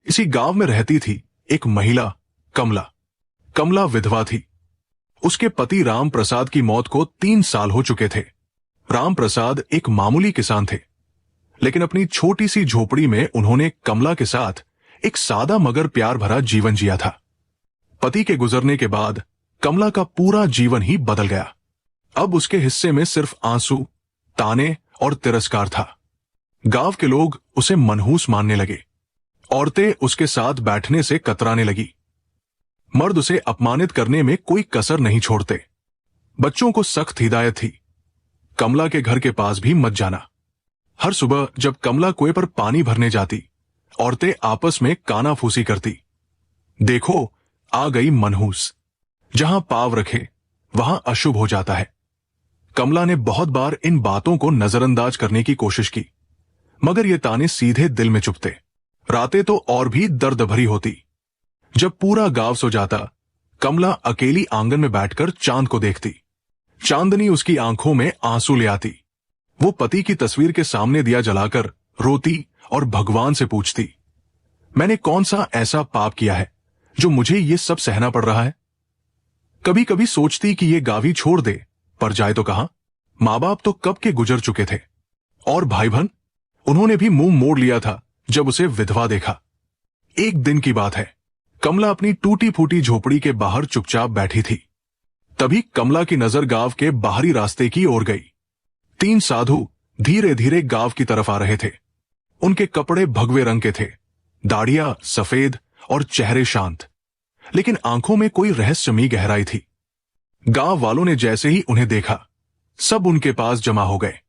इसी गांव में रहती थी एक महिला, कमला। कमला विधवा थी। उसके पति राम प्रसाद की मौत को 3 साल हो चुके थे। राम प्रसाद एक मामूली किसान थे, लेकिन अपनी छोटी सी झोपड़ी में उन्होंने कमला के साथ एक सादा मगर प्यार भरा जीवन जिया था। पति के गुजरने के बाद कमला का पूरा जीवन ही बदल गया। अब उसके हिस्से में सिर्फ आंसू, ताने और तिरस्कार था। गांव के लोग उसे मनहूस मानने लगे। औरतें उसके साथ बैठने से कतराने लगी। मर्द उसे अपमानित करने में कोई कसर नहीं छोड़ते। बच्चों को सख्त हिदायत थी, कमला के घर के पास भी मत जाना। हर सुबह जब कमला कुएं पर पानी भरने जाती, औरतें आपस में कानाफूसी करती। देखो, आ गई मनहूस, जहां पाव रखे वहां अशुभ हो जाता है। कमला ने बहुत बार इन बातों को नजरअंदाज करने की कोशिश की, मगर ये ताने सीधे दिल में चुभते। रातें तो और भी दर्द भरी होती। जब पूरा गांव सो जाता, कमला अकेली आंगन में बैठकर चांद को देखती। चांदनी उसकी आंखों में आंसू ले आती। वो पति की तस्वीर के सामने दिया जलाकर रोती और भगवान से पूछती, मैंने कौन सा ऐसा पाप किया है जो मुझे ये सब सहना पड़ रहा है। कभी कभी सोचती कि ये गावी छोड़ दे, पर जाए तो कहां। माँ बाप तो कब के गुजर चुके थे, और भाई बहन, उन्होंने भी मुंह मोड़ लिया था जब उसे विधवा देखा। एक दिन की बात है, कमला अपनी टूटी फूटी झोपड़ी के बाहर चुपचाप बैठी थी। तभी कमला की नजर गांव के बाहरी रास्ते की ओर गई। 3 साधु धीरे धीरे गांव की तरफ आ रहे थे। उनके कपड़े भगवे रंग के थे, दाढ़ियां सफेद और चेहरे शांत, लेकिन आंखों में कोई रहस्यमयी गहराई थी। गांव वालों ने जैसे ही उन्हें देखा, सब उनके पास जमा हो गए।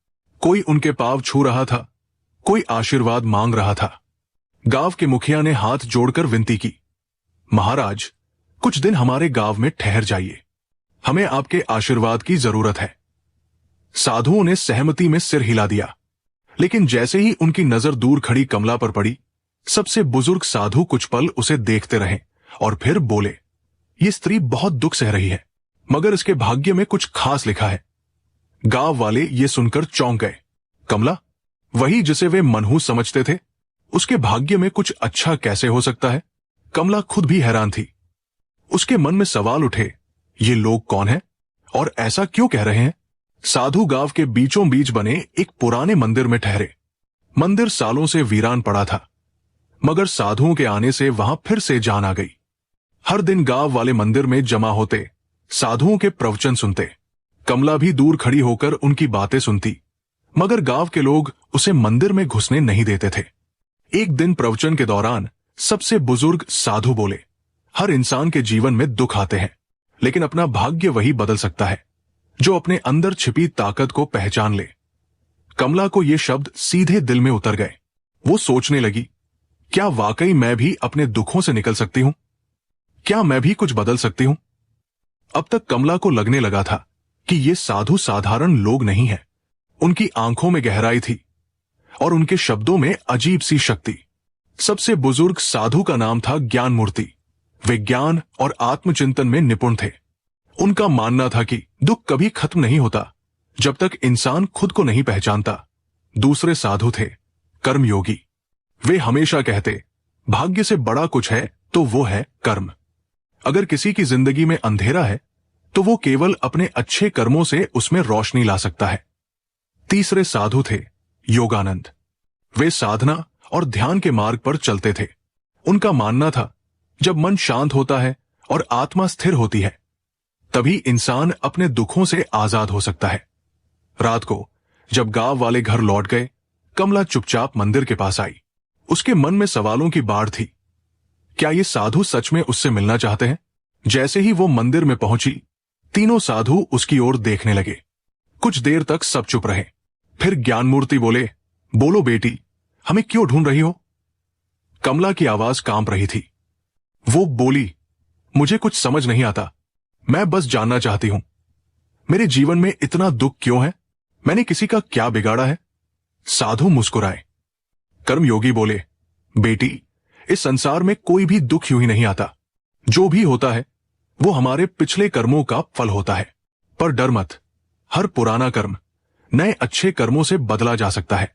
कोई उनके पांव छू रहा था, कोई आशीर्वाद मांग रहा था। गांव के मुखिया ने हाथ जोड़कर विनती की, महाराज, कुछ दिन हमारे गांव में ठहर जाइए, हमें आपके आशीर्वाद की जरूरत है। साधुओं ने सहमति में सिर हिला दिया, लेकिन जैसे ही उनकी नजर दूर खड़ी कमला पर पड़ी, सबसे बुजुर्ग साधु कुछ पल उसे देखते रहे और फिर बोले, ये स्त्री बहुत दुख सह रही है, मगर इसके भाग्य में कुछ खास लिखा है। गांव वाले ये सुनकर चौंक गए। कमला, वही जिसे वे मनहूस समझते थे, उसके भाग्य में कुछ अच्छा कैसे हो सकता है। कमला खुद भी हैरान थी। उसके मन में सवाल उठे, ये लोग कौन हैं और ऐसा क्यों कह रहे हैं। साधु गांव के बीचों बीच बने एक पुराने मंदिर में ठहरे। मंदिर सालों से वीरान पड़ा था, मगर साधुओं के आने से वहां फिर से जान आ गई। हर दिन गांव वाले मंदिर में जमा होते, साधुओं के प्रवचन सुनते। कमला भी दूर खड़ी होकर उनकी बातें सुनती, मगर गांव के लोग उसे मंदिर में घुसने नहीं देते थे। एक दिन प्रवचन के दौरान सबसे बुजुर्ग साधु बोले, हर इंसान के जीवन में दुख आते हैं, लेकिन अपना भाग्य वही बदल सकता है जो अपने अंदर छिपी ताकत को पहचान ले। कमला को ये शब्द सीधे दिल में उतर गए। वो सोचने लगी, क्या वाकई मैं भी अपने दुखों से निकल सकती हूं? क्या मैं भी कुछ बदल सकती हूं? अब तक कमला को लगने लगा था कि ये साधु साधारण लोग नहीं हैं। उनकी आंखों में गहराई थी और उनके शब्दों में अजीब सी शक्ति। सबसे बुजुर्ग साधु का नाम था ज्ञान मूर्ति। वे ज्ञान और आत्मचिंतन में निपुण थे। उनका मानना था कि दुख कभी खत्म नहीं होता जब तक इंसान खुद को नहीं पहचानता। दूसरे साधु थे कर्मयोगी। वे हमेशा कहते, भाग्य से बड़ा कुछ है तो वो है कर्म। अगर किसी की जिंदगी में अंधेरा है तो वो केवल अपने अच्छे कर्मों से उसमें रोशनी ला सकता है। तीसरे साधु थे योगानंद। वे साधना और ध्यान के मार्ग पर चलते थे। उनका मानना था, जब मन शांत होता है और आत्मा स्थिर होती है, तभी इंसान अपने दुखों से आजाद हो सकता है। रात को जब गांव वाले घर लौट गए, कमला चुपचाप मंदिर के पास आई। उसके मन में सवालों की बाढ़ थी। क्या ये साधु सच में उससे मिलना चाहते हैं? जैसे ही वो मंदिर में पहुंची, तीनों साधु उसकी ओर देखने लगे। कुछ देर तक सब चुप रहे। फिर ज्ञानमूर्ति बोले, बोलो बेटी, हमें क्यों ढूंढ रही हो? कमला की आवाज कांप रही थी। वो बोली, मुझे कुछ समझ नहीं आता, मैं बस जानना चाहती हूं, मेरे जीवन में इतना दुख क्यों है? मैंने किसी का क्या बिगाड़ा है? साधु मुस्कुराए। कर्मयोगी बोले, बेटी, इस संसार में कोई भी दुख यूं ही नहीं आता। जो भी होता है वो हमारे पिछले कर्मों का फल होता है। पर डर मत, हर पुराना कर्म नए अच्छे कर्मों से बदला जा सकता है।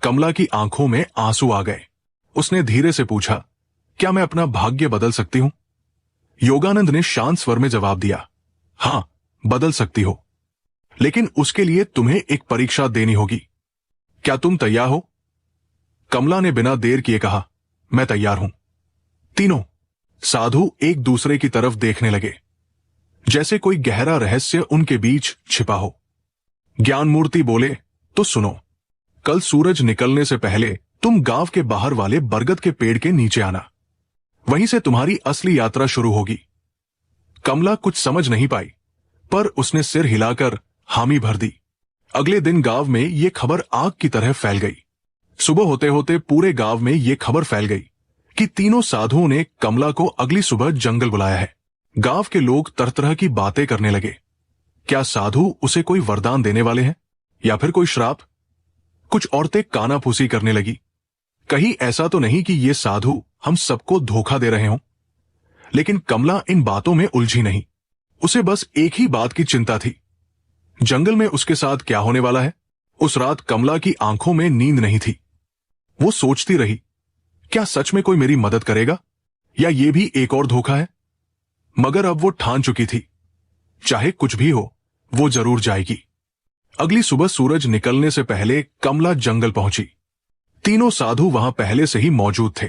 कमला की आंखों में आंसू आ गए। उसने धीरे से पूछा, क्या मैं अपना भाग्य बदल सकती हूं? योगानंद ने शांत स्वर में जवाब दिया, हां, बदल सकती हो, लेकिन उसके लिए तुम्हें एक परीक्षा देनी होगी। क्या तुम तैयार हो? कमला ने बिना देर किए कहा, मैं तैयार हूं। तीनों साधु एक दूसरे की तरफ देखने लगे, जैसे कोई गहरा रहस्य उनके बीच छिपा हो। ज्ञानमूर्ति बोले, तो सुनो, कल सूरज निकलने से पहले तुम गांव के बाहर वाले बरगद के पेड़ के नीचे आना, वहीं से तुम्हारी असली यात्रा शुरू होगी। कमला कुछ समझ नहीं पाई, पर उसने सिर हिलाकर हामी भर दी। अगले दिन गांव में यह खबर आग की तरह फैल गई। सुबह होते होते पूरे गांव में यह खबर फैल गई कि तीनों साधुओं ने कमला को अगली सुबह जंगल बुलाया है। गांव के लोग तरह तरह की बातें करने लगे। क्या साधु उसे कोई वरदान देने वाले हैं या फिर कोई श्राप? कुछ औरतें कानाफूसी करने लगी, कहीं ऐसा तो नहीं कि ये साधु हम सबको धोखा दे रहे हों। लेकिन कमला इन बातों में उलझी नहीं। उसे बस एक ही बात की चिंता थी, जंगल में उसके साथ क्या होने वाला है। उस रात कमला की आंखों में नींद नहीं थी। वो सोचती रही, क्या सच में कोई मेरी मदद करेगा या ये भी एक और धोखा है? मगर अब वो ठान चुकी थी, चाहे कुछ भी हो, वो जरूर जाएगी। अगली सुबह सूरज निकलने से पहले कमला जंगल पहुंची। तीनों साधु वहां पहले से ही मौजूद थे,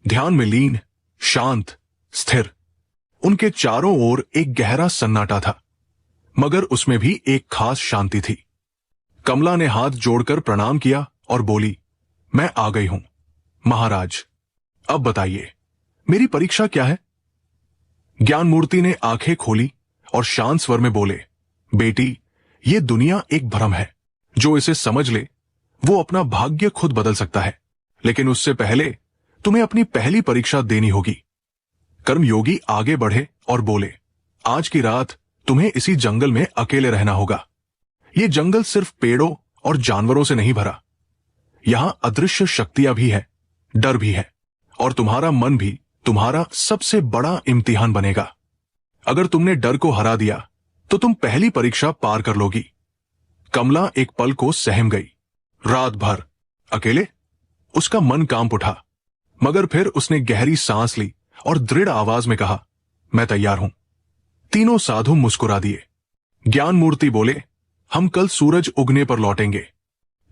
ध्यान में लीन, शांत, स्थिर। उनके चारों ओर एक गहरा सन्नाटा था, मगर उसमें भी एक खास शांति थी। कमला ने हाथ जोड़कर प्रणाम किया और बोली, मैं आ गई हूं महाराज, अब बताइए मेरी परीक्षा क्या है? ज्ञानमूर्ति ने आंखें खोली और शांत स्वर में बोले, बेटी, ये दुनिया एक भ्रम है। जो इसे समझ ले वो अपना भाग्य खुद बदल सकता है, लेकिन उससे पहले तुम्हें अपनी पहली परीक्षा देनी होगी। कर्मयोगी आगे बढ़े और बोले, आज की रात तुम्हें इसी जंगल में अकेले रहना होगा। ये जंगल सिर्फ पेड़ों और जानवरों से नहीं भरा, यहां अदृश्य शक्तियां भी है, डर भी है, और तुम्हारा मन भी तुम्हारा सबसे बड़ा इम्तिहान बनेगा। अगर तुमने डर को हरा दिया तो तुम पहली परीक्षा पार कर लोगी। कमला एक पल को सहम गई। रात भर अकेले? उसका मन कांप उठा, मगर फिर उसने गहरी सांस ली और दृढ़ आवाज में कहा, मैं तैयार हूं। तीनों साधु मुस्कुरा दिए। ज्ञानमूर्ति बोले, हम कल सूरज उगने पर लौटेंगे,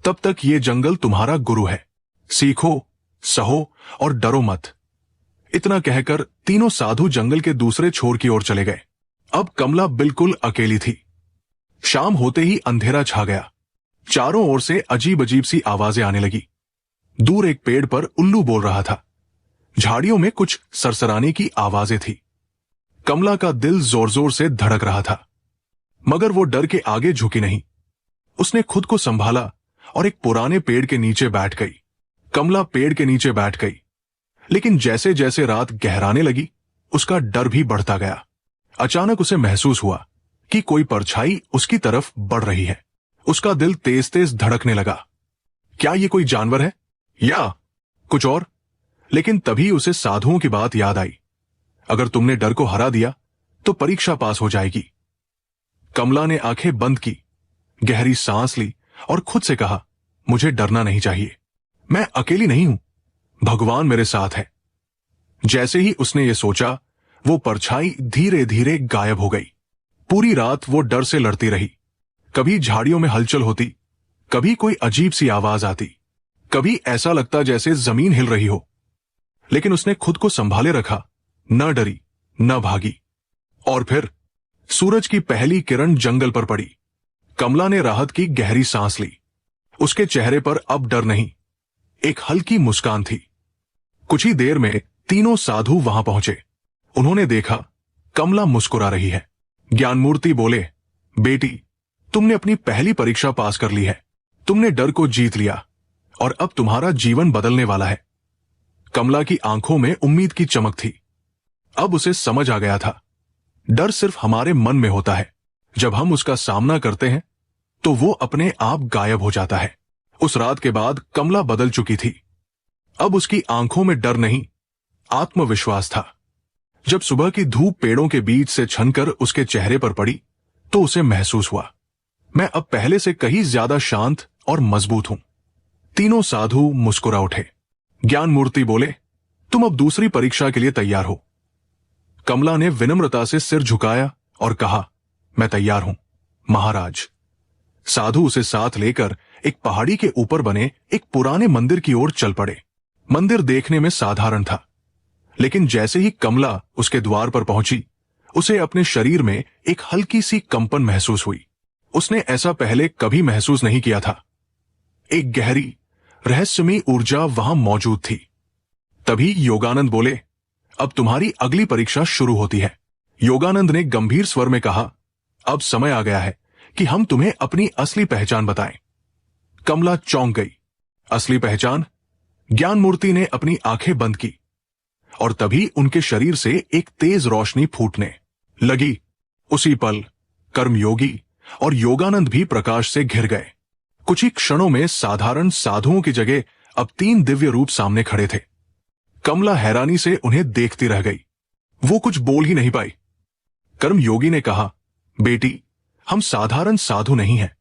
तब तक ये जंगल तुम्हारा गुरु है। सीखो, सहो और डरो मत। इतना कहकर तीनों साधु जंगल के दूसरे छोर की ओर चले गए। अब कमला बिल्कुल अकेली थी। शाम होते ही अंधेरा छा गया। चारों ओर से अजीब अजीब सी आवाजें आने लगी। दूर एक पेड़ पर उल्लू बोल रहा था। झाड़ियों में कुछ सरसराने की आवाजें थी। कमला का दिल जोर जोर से धड़क रहा था, मगर वो डर के आगे झुकी नहीं। उसने खुद को संभाला और एक पुराने पेड़ के नीचे बैठ गई। कमला पेड़ के नीचे बैठ गई, लेकिन जैसे जैसे रात गहराने लगी उसका डर भी बढ़ता गया। अचानक उसे महसूस हुआ कि कोई परछाई उसकी तरफ बढ़ रही है। उसका दिल तेज तेज धड़कने लगा। क्या ये कोई जानवर है या कुछ और? लेकिन तभी उसे साधुओं की बात याद आई, अगर तुमने डर को हरा दिया तो परीक्षा पास हो जाएगी। कमला ने आंखें बंद की, गहरी सांस ली और खुद से कहा, मुझे डरना नहीं चाहिए, मैं अकेली नहीं हूं, भगवान मेरे साथ है। जैसे ही उसने ये सोचा, वो परछाई धीरे धीरे गायब हो गई। पूरी रात वो डर से लड़ती रही। कभी झाड़ियों में हलचल होती, कभी कोई अजीब सी आवाज आती, कभी ऐसा लगता जैसे जमीन हिल रही हो। लेकिन उसने खुद को संभाले रखा, न डरी, न भागी। और फिर सूरज की पहली किरण जंगल पर पड़ी। कमला ने राहत की गहरी सांस ली। उसके चेहरे पर अब डर नहीं, एक हल्की मुस्कान थी। कुछ ही देर में तीनों साधु वहां पहुंचे। उन्होंने देखा कमला मुस्कुरा रही है। ज्ञानमूर्ति बोले, बेटी, तुमने अपनी पहली परीक्षा पास कर ली है। तुमने डर को जीत लिया और अब तुम्हारा जीवन बदलने वाला है। कमला की आंखों में उम्मीद की चमक थी। अब उसे समझ आ गया था, डर सिर्फ हमारे मन में होता है। जब हम उसका सामना करते हैं तो वो अपने आप गायब हो जाता है। उस रात के बाद कमला बदल चुकी थी। अब उसकी आंखों में डर नहीं, आत्मविश्वास था। जब सुबह की धूप पेड़ों के बीच से छनकर उसके चेहरे पर पड़ी तो उसे महसूस हुआ, मैं अब पहले से कहीं ज्यादा शांत और मजबूत हूं। तीनों साधु मुस्कुरा उठे। ज्ञान मूर्ति बोले, तुम अब दूसरी परीक्षा के लिए तैयार हो। कमला ने विनम्रता से सिर झुकाया और कहा, मैं तैयार हूं महाराज। साधु उसे साथ लेकर एक पहाड़ी के ऊपर बने एक पुराने मंदिर की ओर चल पड़े। मंदिर देखने में साधारण था, लेकिन जैसे ही कमला उसके द्वार पर पहुंची, उसे अपने शरीर में एक हल्की सी कंपन महसूस हुई। उसने ऐसा पहले कभी महसूस नहीं किया था। एक गहरी रहस्यमयी ऊर्जा वहां मौजूद थी। तभी योगानंद बोले, अब तुम्हारी अगली परीक्षा शुरू होती है। योगानंद ने गंभीर स्वर में कहा, अब समय आ गया है कि हम तुम्हें अपनी असली पहचान बताएं। कमला चौंक गई। असली पहचान? ज्ञान मूर्ति ने अपनी आंखें बंद की और तभी उनके शरीर से एक तेज रोशनी फूटने लगी। उसी पल कर्मयोगी और योगानंद भी प्रकाश से घिर गए। कुछ ही क्षणों में साधारण साधुओं की जगह अब 3 दिव्य रूप सामने खड़े थे। कमला हैरानी से उन्हें देखती रह गई। वो कुछ बोल ही नहीं पाई। कर्मयोगी ने कहा, बेटी, हम साधारण साधु नहीं हैं।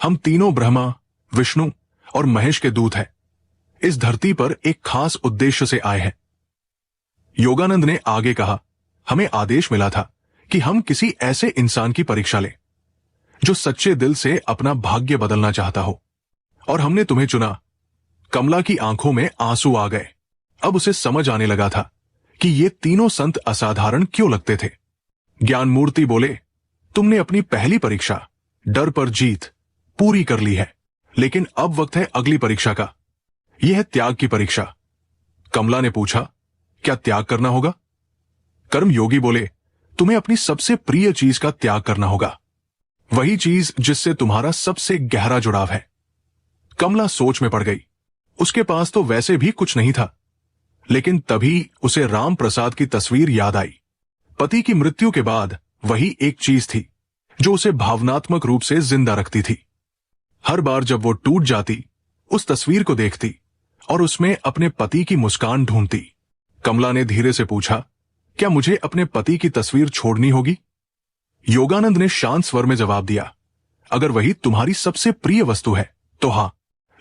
हम तीनों ब्रह्मा, विष्णु और महेश के दूत हैं। इस धरती पर एक खास उद्देश्य से आए हैं। योगानंद ने आगे कहा, हमें आदेश मिला था कि हम किसी ऐसे इंसान की परीक्षा लें जो सच्चे दिल से अपना भाग्य बदलना चाहता हो, और हमने तुम्हें चुना। कमला की आंखों में आंसू आ गए। अब उसे समझ आने लगा था कि ये तीनों संत असाधारण क्यों लगते थे। ज्ञान मूर्ति बोले, तुमने अपनी पहली परीक्षा, डर पर जीत, पूरी कर ली है, लेकिन अब वक्त है अगली परीक्षा का। यह है त्याग की परीक्षा। कमला ने पूछा, क्या त्याग करना होगा? कर्मयोगी बोले, तुम्हें अपनी सबसे प्रिय चीज का त्याग करना होगा, वही चीज जिससे तुम्हारा सबसे गहरा जुड़ाव है। कमला सोच में पड़ गई। उसके पास तो वैसे भी कुछ नहीं था, लेकिन तभी उसे राम प्रसाद की तस्वीर याद आई। पति की मृत्यु के बाद वही एक चीज थी जो उसे भावनात्मक रूप से जिंदा रखती थी। हर बार जब वो टूट जाती, उस तस्वीर को देखती और उसमें अपने पति की मुस्कान ढूंढती। कमला ने धीरे से पूछा, क्या मुझे अपने पति की तस्वीर छोड़नी होगी? योगानंद ने शांत स्वर में जवाब दिया, अगर वही तुम्हारी सबसे प्रिय वस्तु है तो हाँ,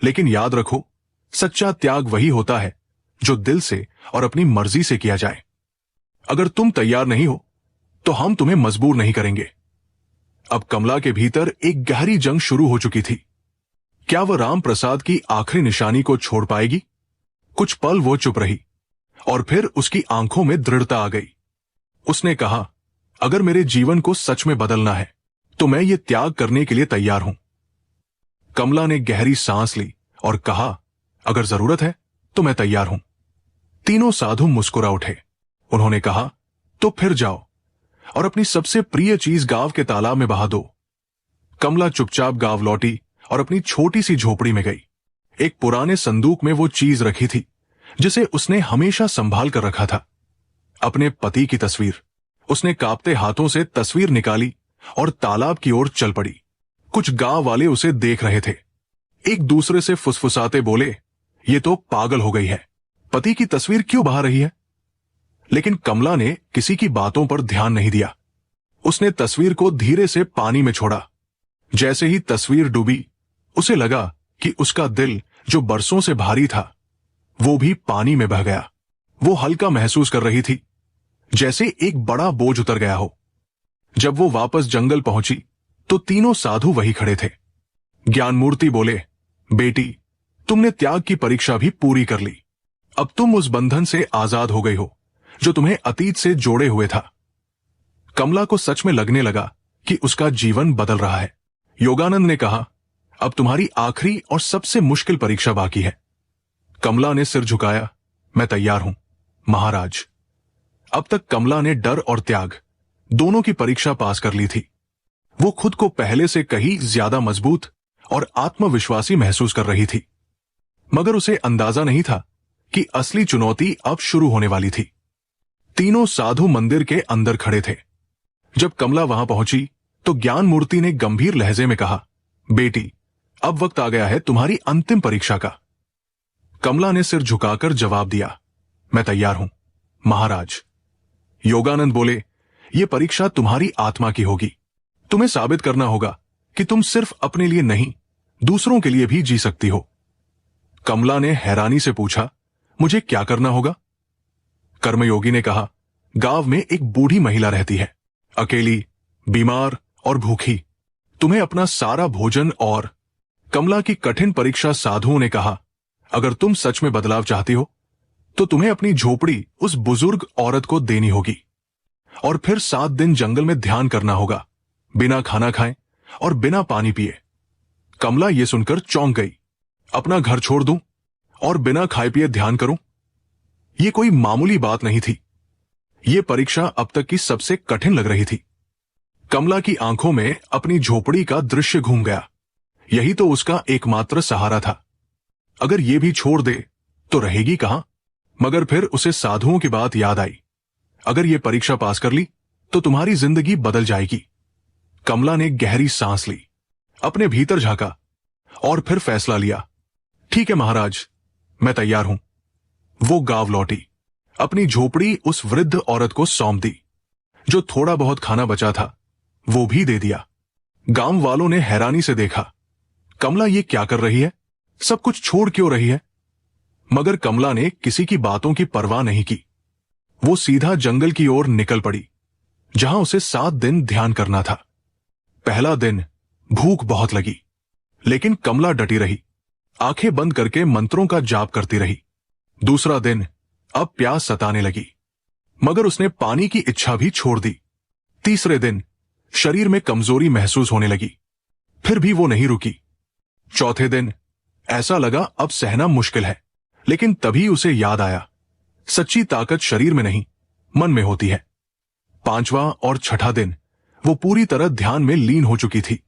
लेकिन याद रखो, सच्चा त्याग वही होता है जो दिल से और अपनी मर्जी से किया जाए। अगर तुम तैयार नहीं हो तो हम तुम्हें मजबूर नहीं करेंगे। अब कमला के भीतर एक गहरी जंग शुरू हो चुकी थी। क्या वह राम प्रसाद की आखिरी निशानी को छोड़ पाएगी? कुछ पल वो चुप रही और फिर उसकी आंखों में दृढ़ता आ गई। उसने कहा, अगर मेरे जीवन को सच में बदलना है तो मैं ये त्याग करने के लिए तैयार हूं। कमला ने गहरी सांस ली और कहा, अगर जरूरत है तो मैं तैयार हूं। तीनों साधु मुस्कुरा उठे। उन्होंने कहा, तो फिर जाओ और अपनी सबसे प्रिय चीज गांव के तालाब में बहा दो। कमला चुपचाप गांव लौटी और अपनी छोटी सी झोपड़ी में गई। एक पुराने संदूक में वो चीज रखी थी जिसे उसने हमेशा संभाल कर रखा था, अपने पति की तस्वीर। उसने कांपते हाथों से तस्वीर निकाली और तालाब की ओर चल पड़ी। कुछ गांव वाले उसे देख रहे थे। एक दूसरे से फुसफुसाते बोले, ये तो पागल हो गई है, पति की तस्वीर क्यों बहा रही है? लेकिन कमला ने किसी की बातों पर ध्यान नहीं दिया। उसने तस्वीर को धीरे से पानी में छोड़ा। जैसे ही तस्वीर डूबी, उसे लगा कि उसका दिल जो बरसों से भारी था वो भी पानी में बह गया। वो हल्का महसूस कर रही थी, जैसे एक बड़ा बोझ उतर गया हो। जब वो वापस जंगल पहुंची तो तीनों साधु वही खड़े थे। ज्ञान मूर्ति बोले, बेटी, तुमने त्याग की परीक्षा भी पूरी कर ली। अब तुम उस बंधन से आजाद हो गई हो जो तुम्हें अतीत से जोड़े हुए था। कमला को सच में लगने लगा कि उसका जीवन बदल रहा है। योगानंद ने कहा, अब तुम्हारी आखिरी और सबसे मुश्किल परीक्षा बाकी है। कमला ने सिर झुकाया, मैं तैयार हूं महाराज। अब तक कमला ने डर और त्याग दोनों की परीक्षा पास कर ली थी। वो खुद को पहले से कहीं ज्यादा मजबूत और आत्मविश्वासी महसूस कर रही थी, मगर उसे अंदाजा नहीं था कि असली चुनौती अब शुरू होने वाली थी। तीनों साधु मंदिर के अंदर खड़े थे। जब कमला वहां पहुंची तो ज्ञान मूर्ति ने गंभीर लहजे में कहा, बेटी, अब वक्त आ गया है तुम्हारी अंतिम परीक्षा का। कमला ने सिर झुकाकर जवाब दिया, मैं तैयार हूं महाराज। योगानंद बोले, यह परीक्षा तुम्हारी आत्मा की होगी। तुम्हें साबित करना होगा कि तुम सिर्फ अपने लिए नहीं, दूसरों के लिए भी जी सकती हो। कमला ने हैरानी से पूछा, मुझे क्या करना होगा? कर्मयोगी ने कहा, गांव में एक बूढ़ी महिला रहती है, अकेली, बीमार और भूखी। तुम्हें अपना सारा भोजन और कमला की कठिन परीक्षा साधुओं ने कहा, अगर तुम सच में बदलाव चाहती हो तो तुम्हें अपनी झोपड़ी उस बुजुर्ग औरत को देनी होगी और फिर 7 दिन जंगल में ध्यान करना होगा, बिना खाना खाए और बिना पानी पिए। कमला ये सुनकर चौंक गई। अपना घर छोड़ दूं और बिना खाए पिए ध्यान करूं? ये कोई मामूली बात नहीं थी। ये परीक्षा अब तक की सबसे कठिन लग रही थी। कमला की आंखों में अपनी झोपड़ी का दृश्य घूम गया। यही तो उसका एकमात्र सहारा था। अगर ये भी छोड़ दे तो रहेगी कहां? मगर फिर उसे साधुओं की बात याद आई। अगर ये परीक्षा पास कर ली तो तुम्हारी जिंदगी बदल जाएगी। कमला ने गहरी सांस ली, अपने भीतर झांका और फिर फैसला लिया, ठीक है महाराज, मैं तैयार हूं। वो गांव लौटी, अपनी झोपड़ी उस वृद्ध औरत को सौंप दी। जो थोड़ा बहुत खाना बचा था वो भी दे दिया। गांव वालों ने हैरानी से देखा, कमला ये क्या कर रही है? सब कुछ छोड़ क्यों रही है? मगर कमला ने किसी की बातों की परवाह नहीं की। वो सीधा जंगल की ओर निकल पड़ी, जहां उसे 7 दिन ध्यान करना था। पहला दिन भूख बहुत लगी, लेकिन कमला डटी रही, आंखें बंद करके मंत्रों का जाप करती रही। दूसरा दिन अब प्यास सताने लगी, मगर उसने पानी की इच्छा भी छोड़ दी। तीसरे दिन शरीर में कमजोरी महसूस होने लगी, फिर भी वो नहीं रुकी। चौथे दिन ऐसा लगा अब सहना मुश्किल है, लेकिन तभी उसे याद आया, सच्ची ताकत शरीर में नहीं, मन में होती है। पांचवां और छठा दिन वो पूरी तरह ध्यान में लीन हो चुकी थी।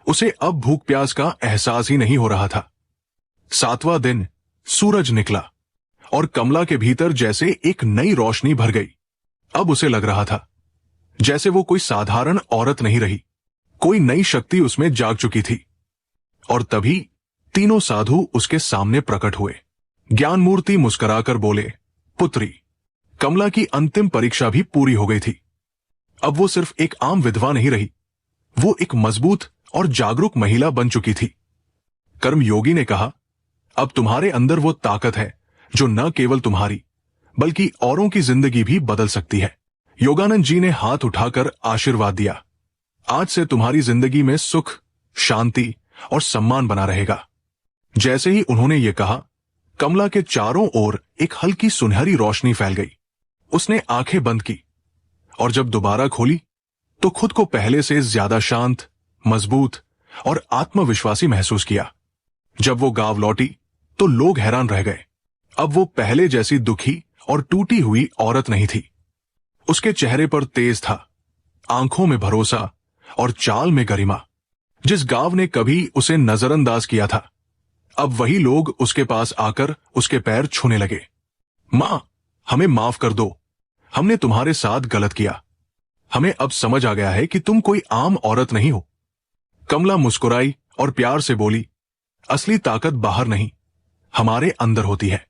उसे अब भूख प्यास का एहसास ही नहीं हो रहा था। सातवां दिन सूरज निकला और कमला के भीतर जैसे एक नई रोशनी भर गई। अब उसे लग रहा था जैसे वो कोई साधारण औरत नहीं रही, कोई नई शक्ति उसमें जाग चुकी थी। और तभी तीनों साधु उसके सामने प्रकट हुए। ज्ञानमूर्ति मुस्कुराकर बोले, पुत्री, कमला की अंतिम परीक्षा भी पूरी हो गई थी। अब वो सिर्फ एक आम विधवा नहीं रही, वो एक मजबूत और जागरूक महिला बन चुकी थी। कर्मयोगी ने कहा, अब तुम्हारे अंदर वो ताकत है जो न केवल तुम्हारी बल्कि औरों की जिंदगी भी बदल सकती है। योगानंद जी ने हाथ उठाकर आशीर्वाद दिया, आज से तुम्हारी जिंदगी में सुख, शांति और सम्मान बना रहेगा। जैसे ही उन्होंने ये कहा, कमला के चारों ओर एक हल्की सुनहरी रोशनी फैल गई। उसने आंखें बंद की और जब दोबारा खोली तो खुद को पहले से ज्यादा शांत, मजबूत और आत्मविश्वासी महसूस किया। जब वो गांव लौटी तो लोग हैरान रह गए। अब वो पहले जैसी दुखी और टूटी हुई औरत नहीं थी। उसके चेहरे पर तेज था, आंखों में भरोसा और चाल में गरिमा। जिस गांव ने कभी उसे नजरअंदाज किया था, अब वही लोग उसके पास आकर उसके पैर छूने लगे। मां, हमें माफ कर दो, हमने तुम्हारे साथ गलत किया। हमें अब समझ आ गया है कि तुम कोई आम औरत नहीं हो। कमला मुस्कुराई और प्यार से बोली, असली ताकत बाहर नहीं, हमारे अंदर होती है।